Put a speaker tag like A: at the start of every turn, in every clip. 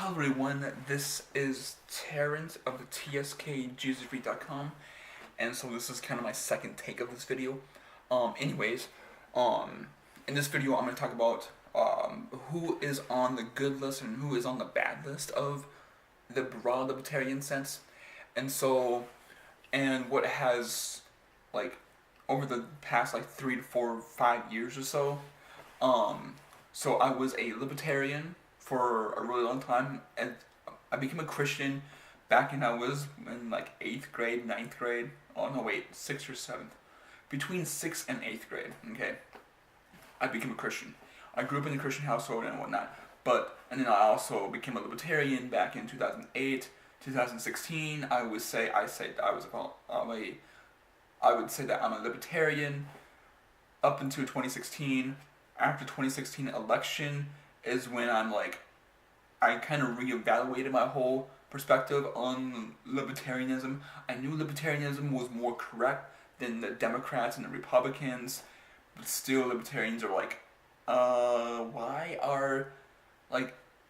A: Hello everyone, this is Terrence of the TSKJesusFreak.com, and so this is kind of my second take of this video. Anyways, in this video I'm going to talk about who is on the good list and who is on the bad list of the broad libertarian sense, and what has, like, over the past, like, 3 to 4 or 5 years or so. So I was a libertarian for a really long time, and I became a Christian back when I was in like 8th grade, 9th grade. Oh no, wait, 6th or 7th. Between 6th and 8th grade, okay, I became a Christian. I grew up in a Christian household and whatnot, and then I also became a libertarian back in 2008, 2016. I would say that I'm a libertarian up until 2016. After 2016 election is when I kind of reevaluated my whole perspective on libertarianism. I knew libertarianism was more correct than the Democrats and the Republicans, but still libertarians are why are,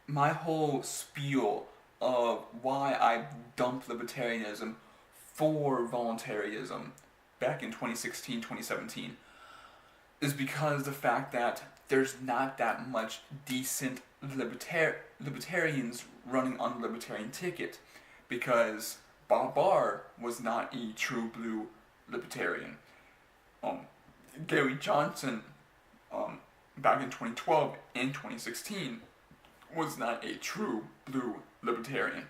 A: my whole spiel of why I dumped libertarianism for voluntarism back in 2016, 2017 is because the fact that there's not that much decent libertarians running on the libertarian ticket, because Bob Barr was not a true blue libertarian. Gary Johnson, back in 2012 and 2016, was not a true blue libertarian,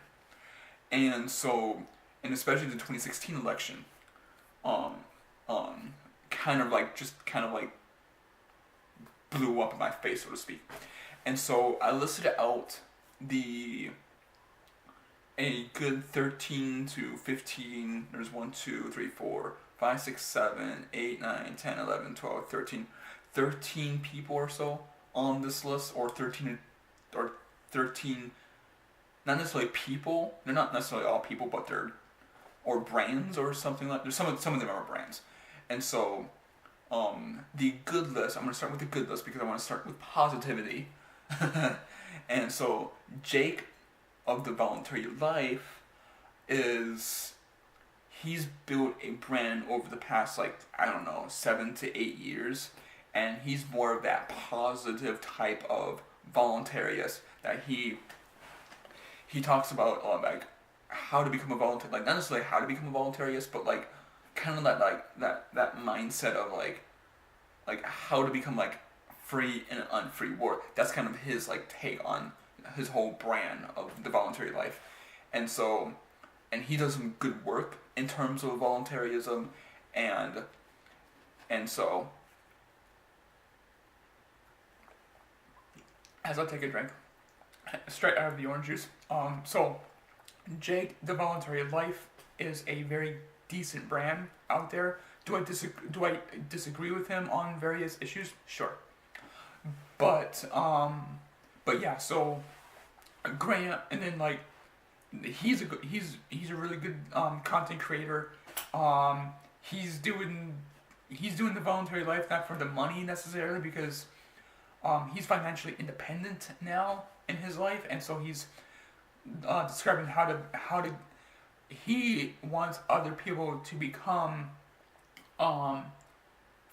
A: and especially the 2016 election, kind of blew up in my face, so to speak. And so I listed out a good 13 to 15, there's 1, 2, 3, 4, 5, 6, 7, 8, 9, 10, 11, 12, 13 people or so on this list, or 13, not necessarily people, they're not necessarily all people, but or brands or something like, there's some of them are brands. And so, the good list, I'm going to start with the good list because I want to start with positivity. And so, Jake of the Voluntary Life he's built a brand over the past, 7 to 8 years, and he's more of that positive type of voluntarist that he talks about, how to become a voluntarist, not necessarily how to become a voluntarist, but kind of that mindset of how to become free in an unfree world. That's kind of his take on his whole brand of the voluntary life, and he does some good work in terms of voluntarism, and so as I take a drink straight out of the orange juice, so Jake the Voluntary Life is a very decent brand out there. Do I disagree with him on various issues? Sure. But yeah, so Grant, and then he's a really good content creator. He's doing the voluntary life not for the money necessarily, because he's financially independent now in his life, and so he's describing how to he wants other people to become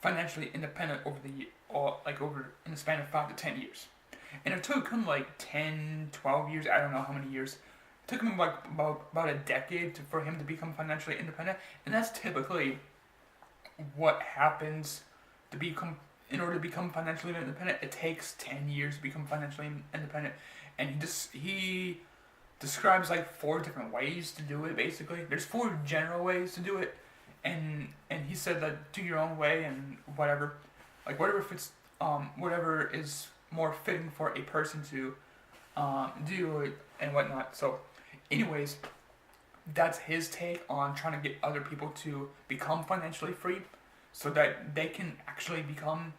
A: financially independent over in the span of 5 to 10 years. And it took him 10, 12 years, I don't know how many years. It took him about a decade for him to become financially independent, and that's typically what happens in order to become financially independent. It takes 10 years to become financially independent, and he describes 4 different ways to do it. Basically, there's 4 general ways to do it, and he said that do your own way, and whatever whatever is more fitting for a person to do it and whatnot. So, anyways, that's his take on trying to get other people to become financially free, so that they can actually become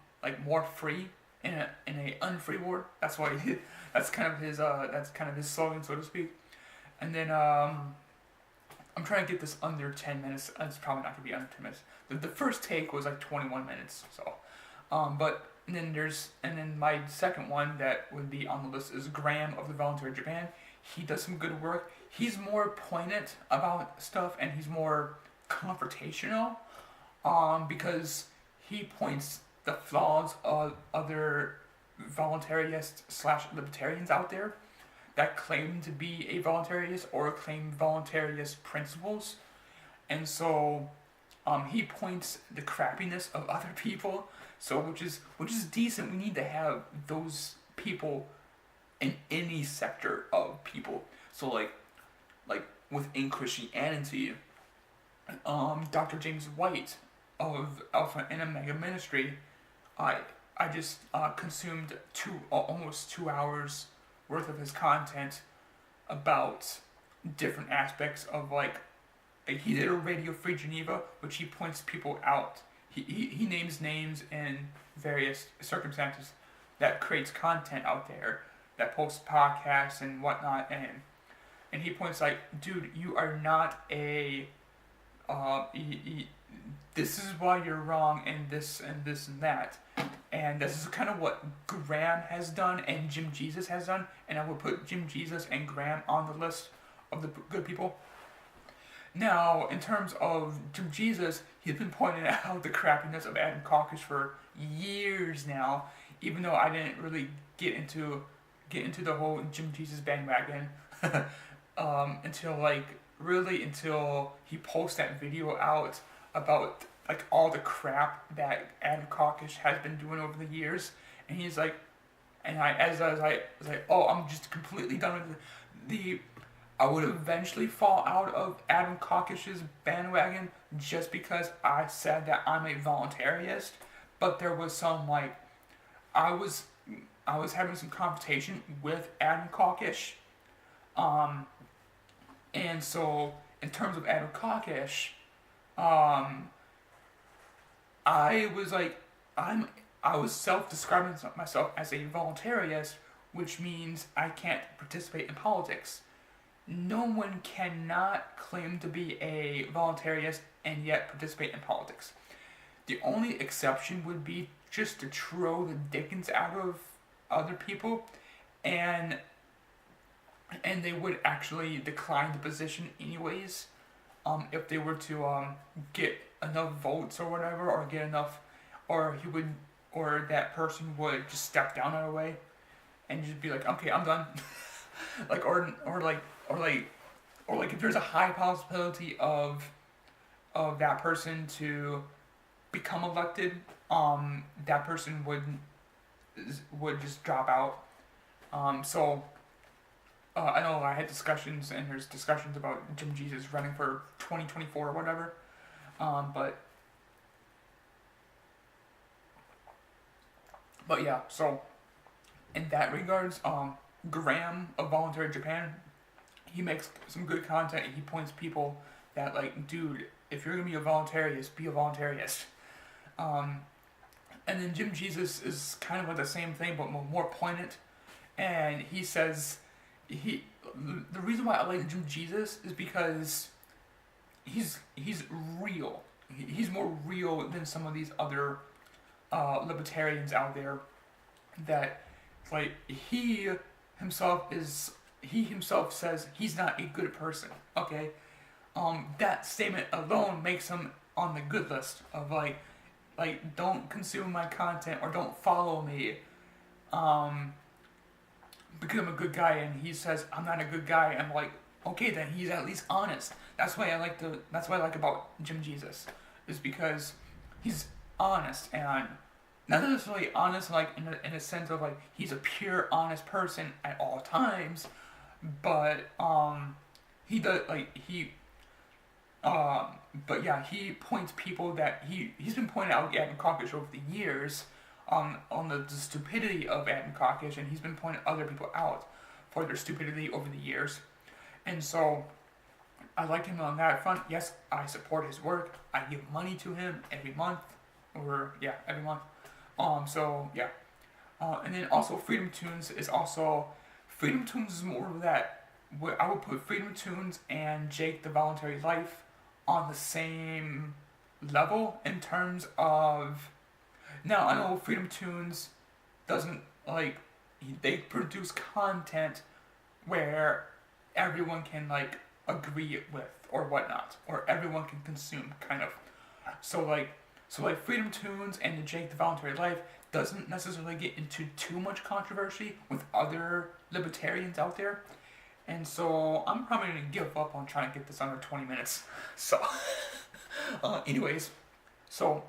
A: more free in a unfree world. That's why that's kind of his slogan, so to speak. And then I'm trying to get this under 10 minutes. It's probably not gonna be under 10 minutes. The first take was 21 minutes. So, but and then my second one that would be on the list is Graham of the Voluntary Japan. He does some good work. He's more poignant about stuff and he's more confrontational, because he points the flaws of other voluntarists slash libertarians out there that claim to be a voluntarist or claim voluntarist principles. And so he points the crappiness of other people, so which is decent. We need to have those people in any sector of people. So like within Christianity, Dr. James White of Alpha and Omega Ministry, I just consumed almost 2 hours worth of his content about different aspects of like he did a Radio Free Geneva, which he points people out. He names names in various circumstances that creates content out there that posts podcasts and whatnot, and he points like, dude, you are not a this is why you're wrong and this and this and that. And this is kind of what Graham has done and Jim Jesus has done, and I would put Jim Jesus and Graham on the list of the good people. Now, in terms of Jim Jesus, he's been pointing out the crappiness of Adam Kokesh for years now, even though I didn't really get into the whole Jim Jesus bandwagon until he posted that video out about like all the crap that Adam Kokesh has been doing over the years, and he's like, and I was like, oh, I'm just completely done with I would eventually fall out of Adam Kokesh's bandwagon just because I said that I'm a voluntarist, but there was some like, I was having some confrontation with Adam Kokesh, and so in terms of Adam Kokesh, I was self-describing myself as a voluntarist, which means I can't participate in politics. No one cannot claim to be a voluntarist and yet participate in politics. The only exception would be just to throw the dickens out of other people, and they would actually decline the position anyways, if they were to get enough votes or whatever, or get enough, or that person would just step down out of the way and just be like, okay, I'm done. Like or if there's a high possibility of that person to become elected, that person would just drop out. I know I had discussions, and there's discussions about Jim Jesus running for 2024 or whatever, but yeah, so in that regards, Graham of Voluntary Japan, he makes some good content, and he points people that like, dude, if you're gonna be a voluntarist, be a voluntarist. And then Jim Jesus is kind of like the same thing, but more poignant, and he says the reason why I like Jim Jesus is because he's real. He's more real than some of these other libertarians out there that like he himself says he's not a good person. Okay, that statement alone makes him on the good list of like don't consume my content or don't follow me, because I'm a good guy, and he says I'm not a good guy. I'm like, okay, then he's at least honest. That's what I like about Jim Jesus, is because he's honest, and not necessarily honest like in a sense of like he's a pure honest person at all times, but he does but yeah, he points people that he's been pointing out Adam Kokesh over the years, on the stupidity of Adam Kokesh, and he's been pointing other people out for their stupidity over the years, and so I like him on that front. Yes, I support his work. I give money to him every month. So yeah, and then also Freedom Toons is more of that. I would put Freedom Toons and Jake the Voluntary Life on the same level in terms of Now I know Freedom Toons doesn't like they produce content where everyone can like agree with or whatnot, or everyone can consume kind of. So like Freedom Toons and the Jake the Voluntary Life doesn't necessarily get into too much controversy with other libertarians out there. And so I'm probably gonna give up on trying to get this under 20 minutes. So, anyways, so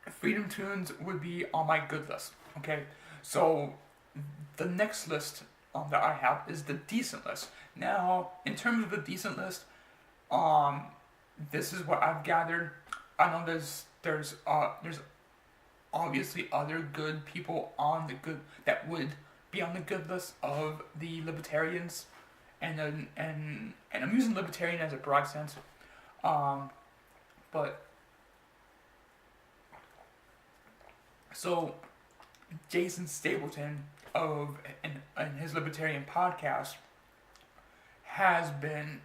A: Freedom Toons would be on my good list. Okay, so the next list that I have is the decent list. Now, in terms of the decent list, this is what I've gathered. I know there's obviously other good people on the good that would be on the good list of the libertarians, and I'm using libertarian as a broad sense, but so Jason Stapleton of in his libertarian podcast has been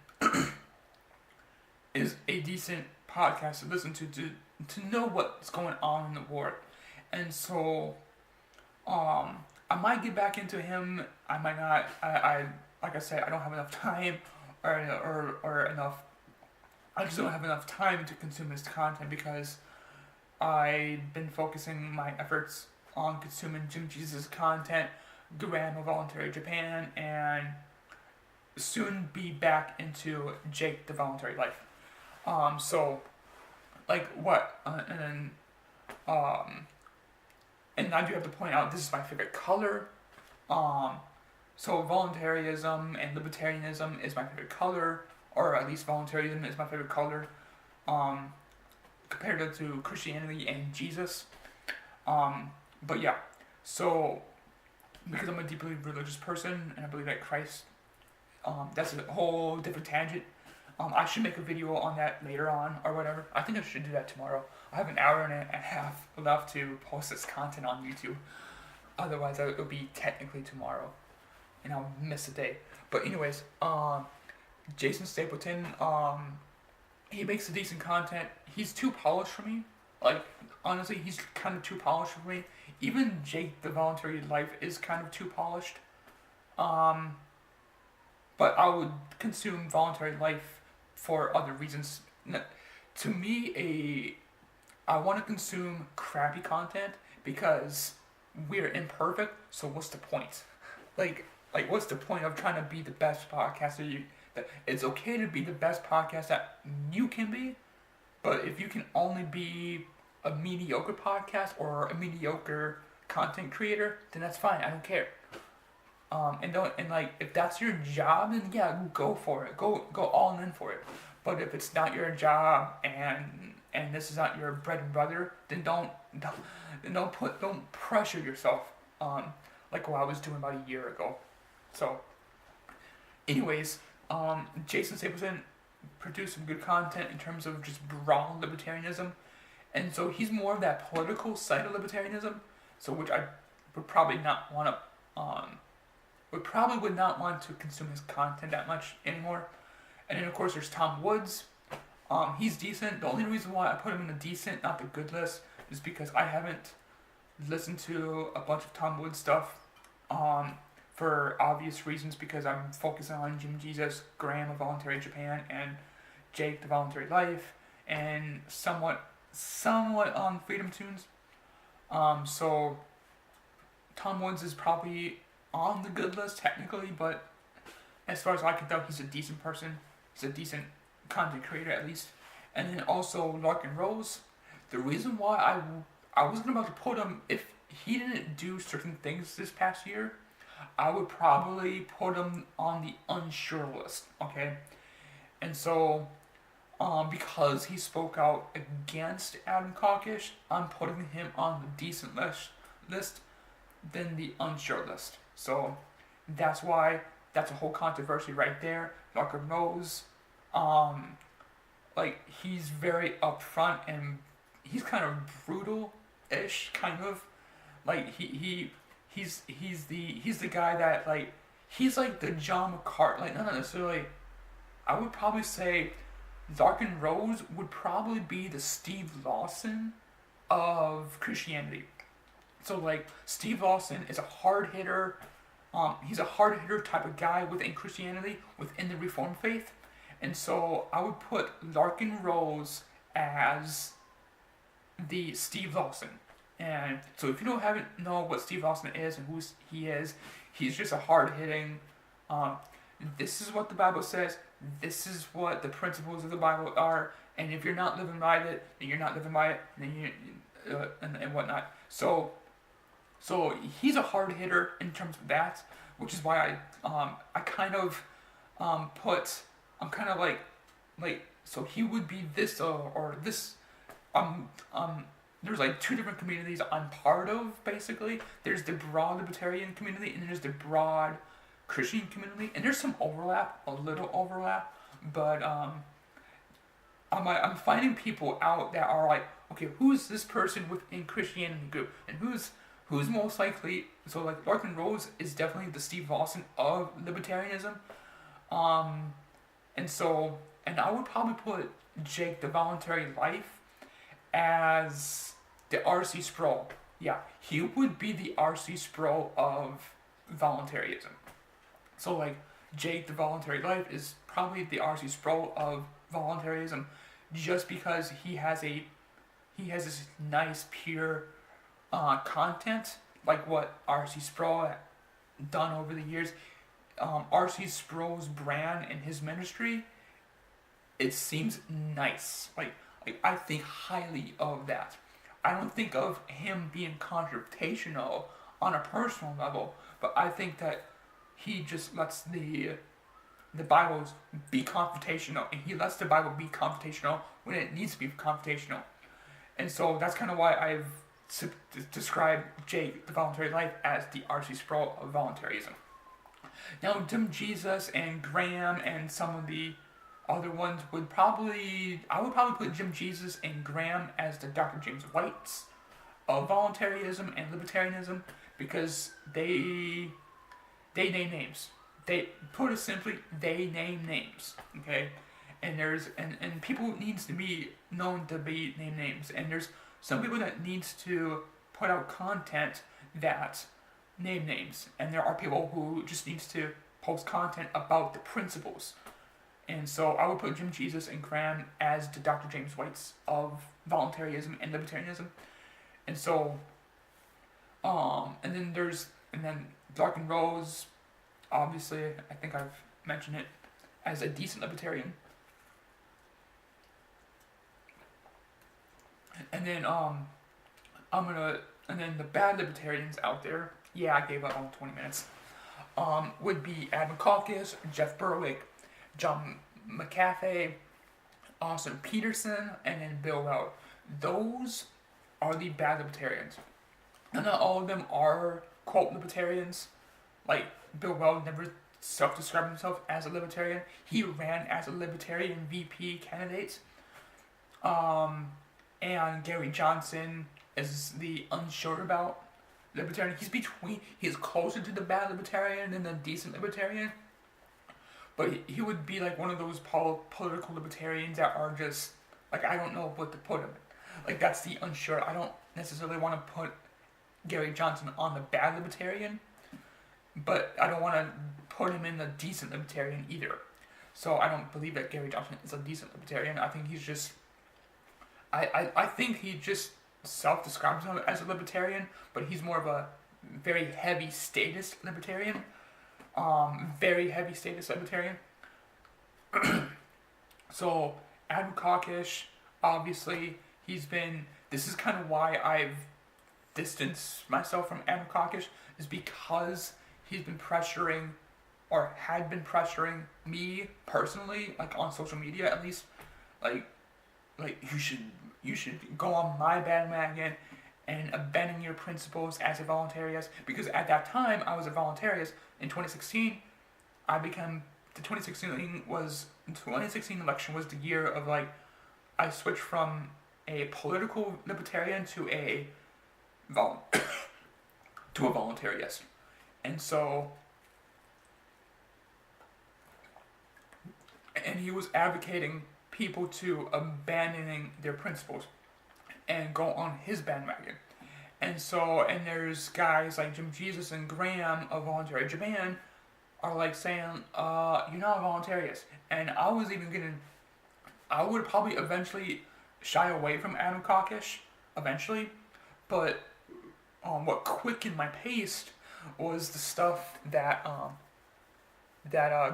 A: is a decent podcast to listen to know what's going on in the world. And so I might get back into him, I might not. I like I said, I don't have enough time or enough, I just don't have enough time to consume his content because I've been focusing my efforts on consuming Jim Jesus' content, Graham of Voluntary Japan, and soon be back into Jake the Voluntary Life. So, like what? And I do have to point out this is my favorite color. So voluntarism and libertarianism is my favorite color, or at least voluntarism is my favorite color. Compared to Christianity and Jesus. But yeah, so because I'm a deeply religious person and I believe that Christ, that's a whole different tangent. I should make a video on that later on or whatever. I think I should do that tomorrow. I have an hour and a half left to post this content on YouTube. Otherwise, it'll be technically tomorrow, and I'll miss a day. But anyways, Jason Stapleton, he makes a decent content. He's too polished for me. Like, honestly, he's kind of too polished for me. Even Jake the Voluntary Life is kind of too polished. But I would consume Voluntary Life for other reasons. To me, I want to consume crappy content because we're imperfect. So what's the point? Like what's the point of trying to be the best podcaster? It's okay to be the best podcast that you can be, but if you can only be a mediocre podcast or a mediocre content creator, then that's fine. I don't care. And like if that's your job, then yeah, go for it. Go all in for it. But if it's not your job and this is not your bread and butter, then don't pressure yourself. Like what I was doing about a year ago. So, anyways, Jason Stapleton produced some good content in terms of just broad libertarianism, and so he's more of that political side of libertarianism. So which I would probably not want to would not want to consume his content that much anymore. And then of course there's Tom Woods. He's decent. The only reason why I put him in the decent, not the good list, is because I haven't listened to a bunch of Tom Woods stuff. For obvious reasons, because I'm focusing on Jim Jesus, Graham of Voluntary Japan, and Jake the Voluntary Life, and somewhat on Freedom Toons. So Tom Woods is probably on the good list technically, but as far as I can tell, he's a decent person. He's a decent content creator at least. And then also Larken Rose. The reason why I wasn't about to put him, if he didn't do certain things this past year, I would probably put him on the unsure list, okay? And so, because he spoke out against Adam Kokesh, I'm putting him on the decent list than the unsure list. So, that's why, that's a whole controversy right there. Larken Rose, like, he's very upfront and he's kind of brutal-ish, kind of. Like, He's the guy that, like, he's like the John McCarthy, like, not necessarily, I would probably say Larken Rose would probably be the Steve Lawson of Christianity. So like Steve Lawson is a hard hitter. He's a hard hitter type of guy within Christianity, within the Reformed faith, and so I would put Larken Rose as the Steve Lawson. And so if you haven't know what Steve Lawson is and who he is, he's just a hard hitting. Um, this is what the Bible says. This is what the principles of the Bible are. And if you're not living by it, then you're not living by it. Then and whatnot. So he's a hard hitter in terms of that, which is why I kind of I'm kind of like so he would be this or this there's like two different communities I'm part of basically. There's the broad libertarian community and then there's the broad Christian community, and there's some overlap, a little overlap, but I'm finding people out that are like, okay, who's this person within Christianity group, and who's most likely. So like Larken Rose is definitely the Steve Lawson of libertarianism, and I would probably put Jake the Voluntary Life as the R.C. Sproul. Yeah, he would be the R.C. Sproul of voluntarism. So like Jake the Voluntary Life is probably the R.C. Sproul of voluntarism, just because he has this nice pure content like what R.C. Sproul done over the years. R.C. Sproul's brand and his ministry, it seems nice. Like I think highly of that. I don't think of him being confrontational on a personal level, but I think that he just lets the Bibles be confrontational, and he lets the Bible be confrontational when it needs to be confrontational. And so that's kind of why I've described Jake, the Voluntary Life, as the R.C. Sproul of voluntarism. Now, Jim Jesus and Graham and some of the other ones I would probably put Jim Jesus and Graham as the Dr. James Whites of voluntarism and libertarianism, because they name names. They put it simply, they name names. Okay, and and people needs to be known to be name names, and there's some people that needs to put out content that name names, and there are people who just needs to post content about the principles. And so I would put Jim Jesus and Graham as the Dr. James Whites of voluntarism and libertarianism. And so and then Larken Rose, obviously I think I've mentioned it, as a decent libertarian. And then and then the bad libertarians out there, yeah, I gave up on 20 minutes. Would be Adam Kokesh, Jeff Berwick, John MacAfee, Austin Petersen, and then Bill Weld. Those are the bad libertarians. And not all of them are quote libertarians. Like Bill Weld never self-described himself as a libertarian. He ran as a libertarian VP candidate. And Gary Johnson is the unsure about libertarian. He's closer to the bad libertarian than the decent libertarian. But he would be like one of those political libertarians that are just, like, I don't know what to put him in. Like, that's the unsure. I don't necessarily want to put Gary Johnson on the bad libertarian, but I don't want to put him in the decent libertarian either. So I don't believe that Gary Johnson is a decent libertarian. I think he's just, I think he just self-describes himself as a libertarian, but he's more of a very heavy status libertarian. Very heavy status libertarian. So Adam Kokesh, obviously, this is kind of why I've distanced myself from Adam Kokesh, is because he's been pressuring, or had been pressuring me personally, like on social media at least, like you should go on my bandwagon and abandon your principles as a voluntarist, because at that time I was a voluntarist. In 2016, the 2016 election was the year of, like, I switched from a political libertarian to a voluntarist. And so, and he was advocating people to abandoning their principles and go on his bandwagon.
B: And there's guys like Jim Jesus and Graham of Voluntary Japan are like saying, you're not a voluntarian. And I would probably eventually shy away from Adam Kokesh, eventually. But what quickened my pace was the stuff that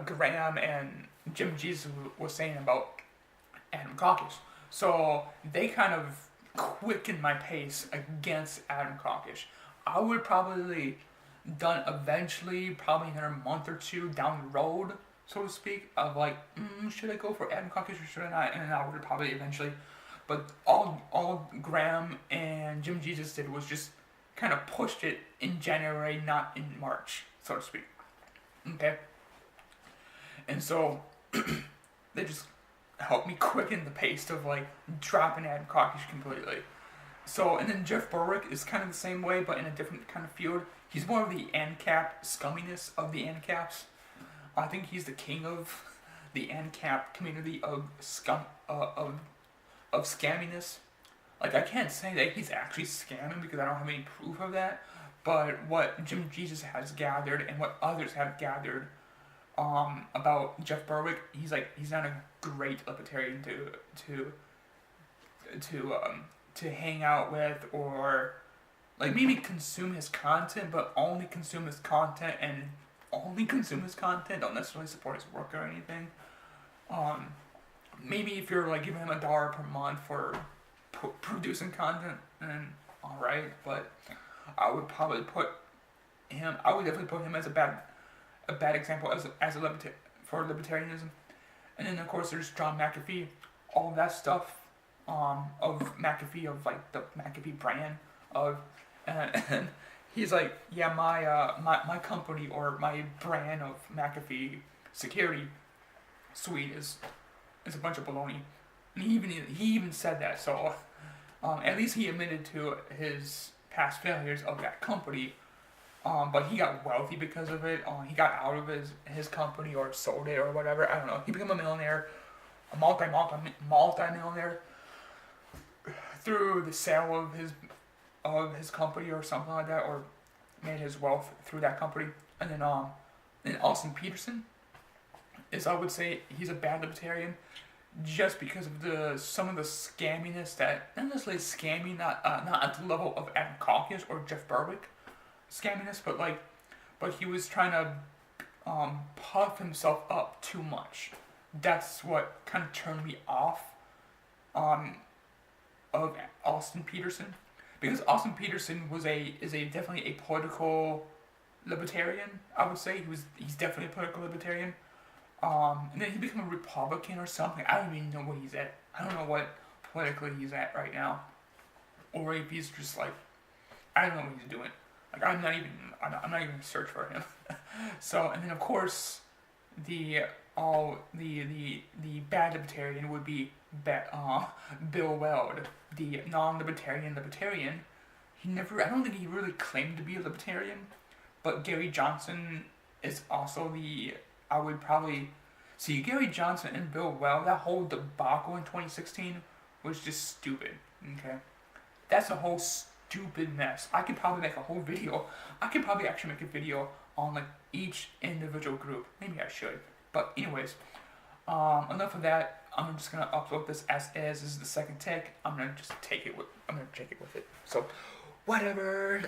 B: Graham and Jim Jesus was saying about Adam Kokesh. So they kind of quickened my pace against Adam Kokesh. I would probably done eventually, probably another month or two down the road, so to speak, of like, should I go for Adam Kokesh or should I not? And I would probably eventually. But all Graham and Jim Jesus did was just kind of pushed it in January, not in March, so to speak. Okay? And so they just helped me quicken the pace of like dropping Adam Kokesh completely. So, and then Jeff Berwick is kind of the same way, but in a different kind of field. He's more of the ANCAP scumminess of the ANCAPs. I think he's the king of the ANCAP community of scum of scamminess. Like, I can't say that he's actually scamming because I don't have any proof of that. But what Jim Jesus has gathered and what others have gathered about Jeff Berwick, he's not a great libertarian to hang out with, or like maybe consume his content, but only consume his content and only consume his content. Don't necessarily support his work or anything. Maybe if you're like giving him $1 per month for producing content, then alright. But I would probably I would definitely put him as a bad example as a for libertarianism. And then of course there's John MacAfee, all that stuff of MacAfee, of like the MacAfee brand of, and he's like, yeah, my company or my brand of MacAfee security suite is a bunch of baloney. And he even said that. So at least he admitted to his past failures of that company. But he got wealthy because of it. He got out of his company or sold it or whatever. I don't know. He became a millionaire, a multi-millionaire through the sale of his company or something like that, or made his wealth through that company. And then Austin Petersen is, I would say, he's a bad libertarian just because of some of the scamminess that, not necessarily scammy, not at the level of Adam Kokesh or Jeff Berwick scamminess, but he was trying to puff himself up too much. That's what kind of turned me off of Austin Petersen, because Austin Petersen is definitely a political libertarian. I would say he's definitely a political libertarian. And then he became a Republican or something. I don't even know what he's at. I don't know what politically he's at right now, or if he's just like, I don't know what he's doing. Like, I'm not even gonna search for him. So, and then of course, the bad libertarian would be Bill Weld, the non-libertarian libertarian. I don't think he really claimed to be a libertarian, but Gary Johnson is also I would probably see Gary Johnson and Bill Weld. That whole debacle in 2016 was just stupid. Okay, that's a whole stupid mess. I could probably make a whole video. I could probably actually make a video on like each individual group. Maybe I should. But anyways, enough of that. I'm just gonna upload this as is. This is the second take. I'm gonna take it with it. So, whatever.